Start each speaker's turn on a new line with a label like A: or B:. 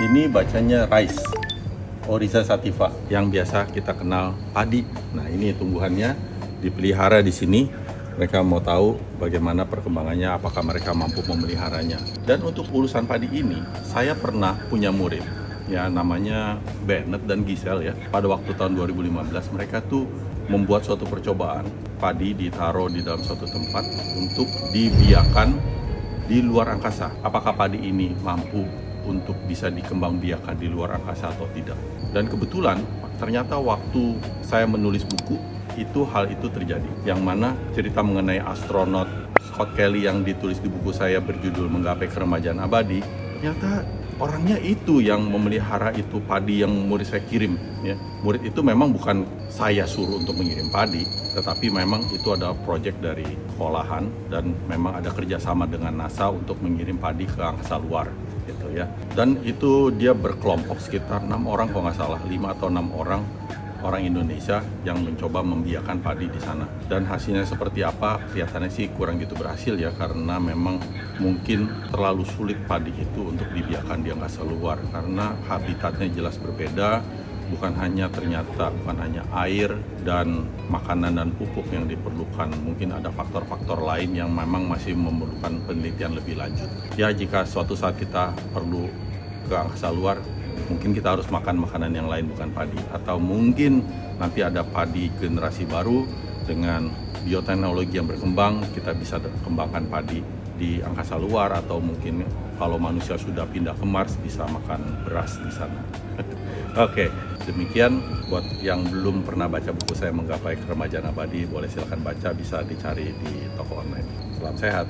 A: Ini bacanya rice, Oryza sativa, yang biasa kita kenal padi. Nah, ini tumbuhannya dipelihara di sini. Mereka mau tahu bagaimana perkembangannya, apakah mereka mampu memeliharanya. Dan untuk urusan padi ini, saya pernah punya murid, ya namanya Bennett dan Giselle ya. Pada waktu tahun 2015 mereka tuh membuat suatu percobaan, padi ditaruh di dalam suatu tempat untuk dibiarkan di luar angkasa. Apakah padi ini mampu untuk bisa dikembangbiakan di luar angkasa atau tidak? Dan kebetulan ternyata waktu saya menulis buku itu hal itu terjadi, yang mana cerita mengenai astronot Scott Kelly yang ditulis di buku saya berjudul Menggapai Keremajaan Abadi, ternyata orangnya itu yang memelihara itu padi yang murid saya kirim ya. Murid itu memang bukan saya suruh untuk mengirim padi, tetapi memang itu ada proyek dari sekolahan dan memang ada kerjasama dengan NASA untuk mengirim padi ke angkasa luar gitu ya. Dan itu dia berkelompok sekitar 6 orang kalau nggak salah, 5 atau 6 orang Indonesia yang mencoba membiarkan padi di sana. Dan hasilnya seperti apa? Kelihatannya sih kurang gitu berhasil ya, karena memang mungkin terlalu sulit padi itu untuk dibiarkan di angkasa luar karena habitatnya jelas berbeda. Bukan hanya air dan makanan dan pupuk yang diperlukan, mungkin ada faktor-faktor lain yang memang masih memerlukan penelitian lebih lanjut. Ya, jika suatu saat kita perlu ke angkasa luar, mungkin kita harus makan makanan yang lain bukan padi, atau mungkin nanti ada padi generasi baru dengan bioteknologi yang berkembang, kita bisa kembangkan padi di angkasa luar, atau mungkin kalau manusia sudah pindah ke Mars bisa makan beras di sana. Oke, demikian buat yang belum pernah baca buku saya Menggapai Keremajaan Abadi, boleh silakan baca, bisa dicari di toko online. Salam sehat.